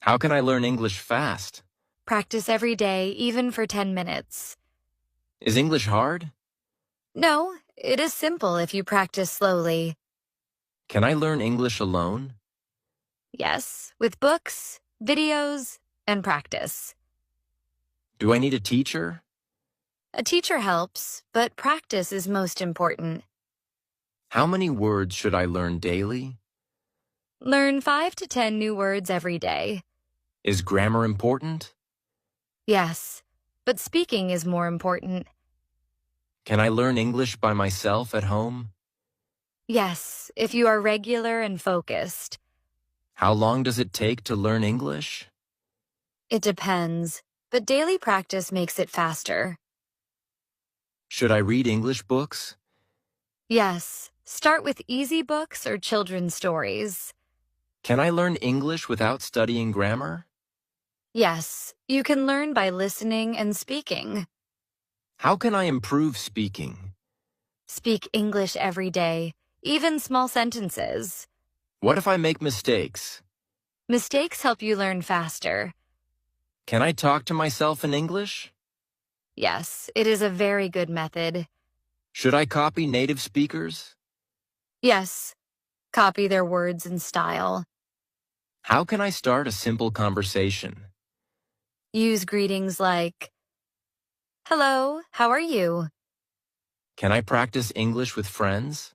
How can I learn English fast? Practice every day, even for 10 minutes. Is English hard? No, it is simple if you practice slowly. Can I learn English alone? Yes, with books, videos, and practice. Do I need a teacher? A teacher helps, but practice is most important. How many words should I learn daily? Learn 5 to 10 new words every day. Is grammar important? Yes, but speaking is more important. Can I learn English by myself at home? Yes, if you are regular and focused. How long does it take to learn English? It depends, but daily practice makes it faster. Should I read English books? Yes, start with easy books or children's stories. Can I learn English without studying grammar? Yes, you can learn by listening and speaking. How can I improve speaking? Speak English every day, even small sentences. What if I make mistakes? Mistakes help you learn faster. Can I talk to myself in English? Yes, it is a very good method. Should I copy native speakers? Yes, copy their words and style. How can I start a simple conversation? Use greetings like, "Hello, how are you?" Can I practice English with friends?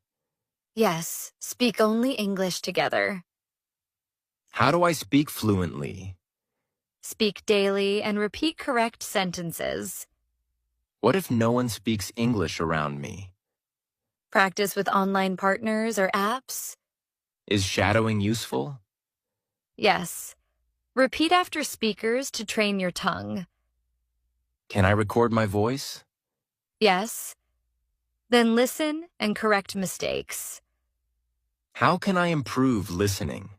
Yes, speak only English together. How do I speak fluently? Speak daily and repeat correct sentences. What if no one speaks English around me? Practice with online partners or apps. Is shadowing useful? Yes. Repeat after speakers to train your tongue. Can I record my voice? Yes. Then listen and correct mistakes. How can I improve listening?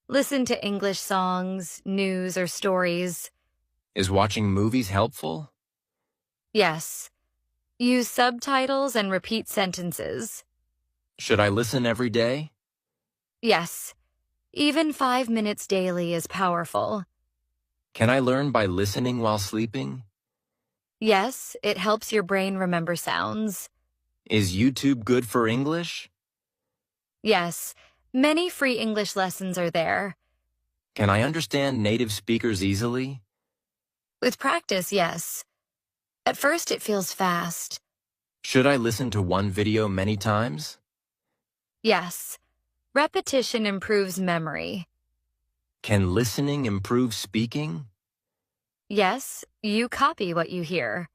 Listen to English songs, news, or stories. Is watching movies helpful? Yes. Use subtitles and repeat sentences. Should I listen every day? Yes. Even 5 minutes daily is powerful. Can I learn by listening while sleeping? Yes, it helps your brain remember sounds. Is YouTube good for English? Yes, many free English lessons are there. Can I understand native speakers easily? With practice, yes. At first, it feels fast. Should I listen to one video many times? Yes. Repetition improves memory. Can listening improve speaking? Yes, you copy what you hear.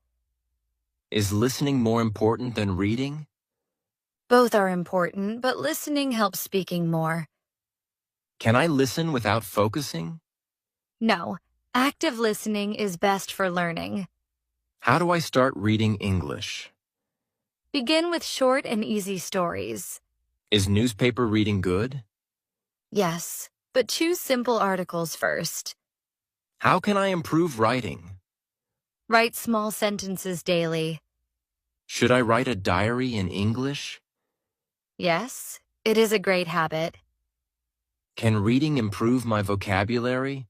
Is listening more important than reading? Both are important, but listening helps speaking more. Can I listen without focusing? No, active listening is best for learning. How do I start reading English? Begin with short and easy stories. Is newspaper reading good? Yes, but choose simple articles first. How can I improve writing? Write small sentences daily. Should I write a diary in English? Yes, it is a great habit. Can reading improve my vocabulary?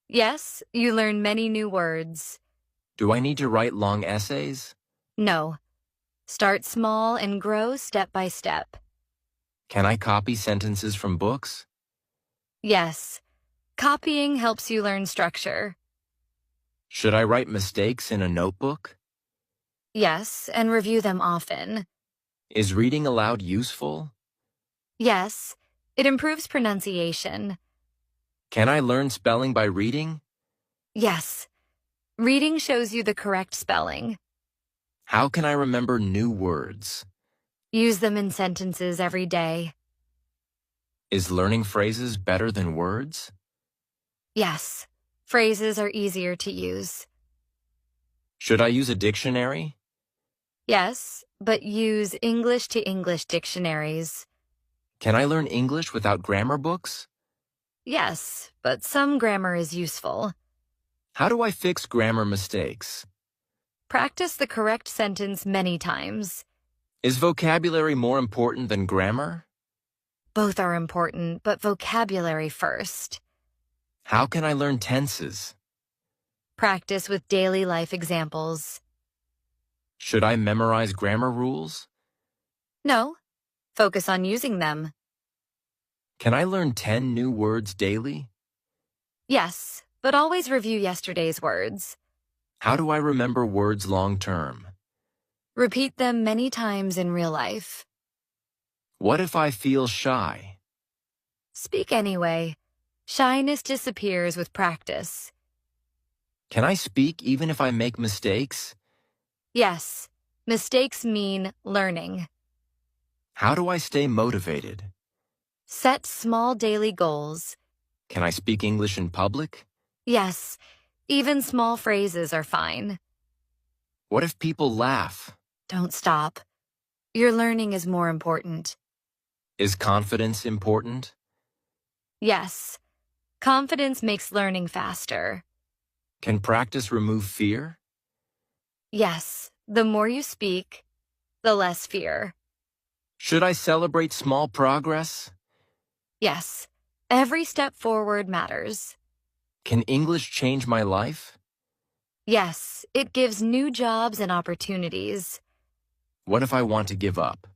Yes, you learn many new words. Do I need to write long essays? No. Start small and grow step by step. Can I copy sentences from books? Yes. Copying helps you learn structure. Should I write mistakes in a notebook? Yes, and review them often. Is reading aloud useful? Yes, it improves pronunciation. Can I learn spelling by reading? Yes. Reading shows you the correct spelling. How can I remember new words? Use them in sentences every day. Is learning phrases better than words? Yes. Phrases are easier to use. Should I use a dictionary? Yes, but use English to English dictionaries. Can I learn English without grammar books? Yes, but some grammar is useful. How do I fix grammar mistakes? Practice the correct sentence many times. Is vocabulary more important than grammar? Both are important, but vocabulary first. How can I learn tenses? Practice with daily life examples. Should I memorize grammar rules? No, focus on using them. Can I learn 10 new words daily? Yes, but always review yesterday's words. How do I remember words long term? Repeat them many times in real life. What if I feel shy? Speak anyway. Shyness disappears with practice. Can I speak even if I make mistakes? Yes, mistakes mean learning. How do I stay motivated? Set small daily goals. Can I speak English in public? Yes, even small phrases are fine. What if people laugh? Don't stop. Your learning is more important. Is confidence important? Yes, confidence makes learning faster. Can practice remove fear? Yes, the more you speak, the less fear. Should I celebrate small progress? Yes, every step forward matters. Can English change my life? Yes, it gives new jobs and opportunities. What if I want to give up?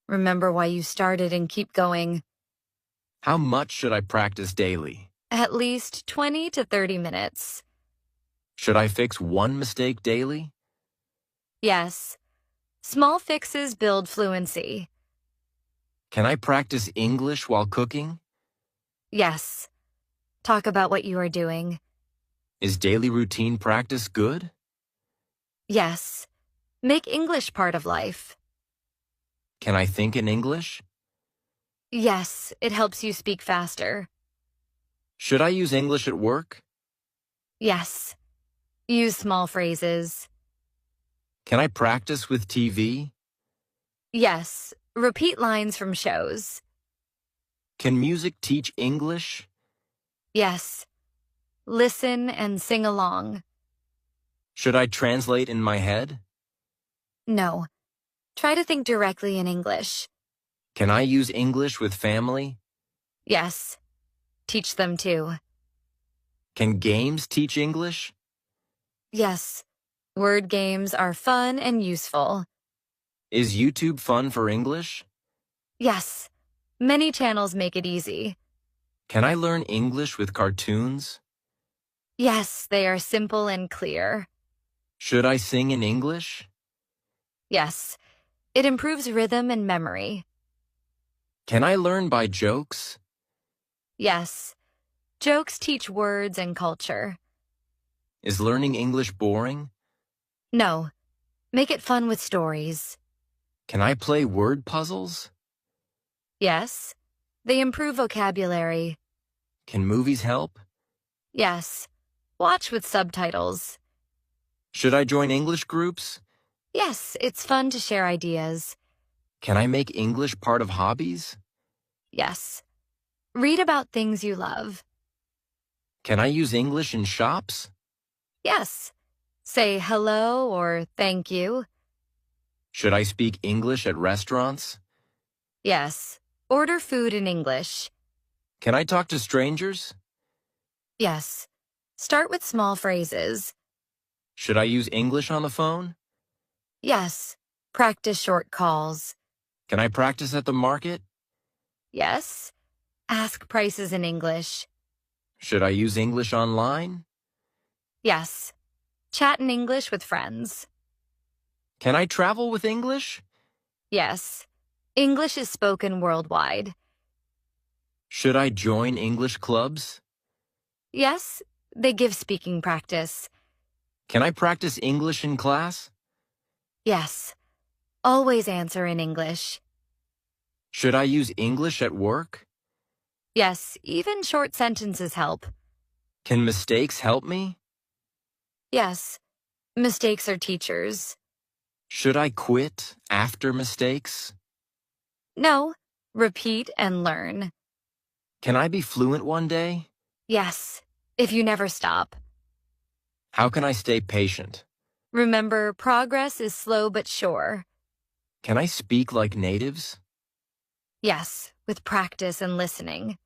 Remember why you started and keep going. How much should I practice daily? At least 20 to 30 minutes. Should I fix one mistake daily? Yes, small fixes build fluency. Can I practice English while cooking? Yes, talk about what you are doing. Is daily routine practice good? Yes, make English part of life. Can I think in English? Yes, it helps you speak faster. Should I use English at work? Yes, use small phrases. Can I practice with TV? Yes, repeat lines from shows. Can music teach English? Yes, listen and sing along. Should I translate in my head? No, try to think directly in English. Can I use English with family? Yes, teach them too. Can games teach English? Yes, word games are fun and useful. Is YouTube fun for English? Yes, many channels make it easy. Can I learn English with cartoons? Yes, they are simple and clear. Should I sing in English? Yes, it improves rhythm and memory. Can I learn by jokes? Yes, jokes teach words and culture. Is learning English boring? No, make it fun with stories. Can I play word puzzles? Yes, they improve vocabulary. Can movies help? Yes, watch with subtitles. Should I join English groups? Yes, it's fun to share ideas. Can I make English part of hobbies? Yes, read about things you love. Can I use English in shops? Yes, say hello or thank you. Should I speak English at restaurants? Yes, order food in English. Can I talk to strangers? Yes, start with small phrases. Should I use English on the phone? Yes, practice short calls. Can I practice at the market? Yes, ask prices in English. Should I use English online? Yes, chat in English with friends. Can I travel with English? Yes, English is spoken worldwide. Should I join English clubs? Yes, they give speaking practice. Can I practice English in class? Yes, always answer in English. Should I use English at work? Yes, even short sentences help. Can mistakes help me? Yes, mistakes are teachers. Should I quit after mistakes? No, repeat and learn. Can I be fluent one day? Yes, if you never stop. How can I stay patient? Remember, progress is slow but sure. Can I speak like natives? Yes, with practice and listening.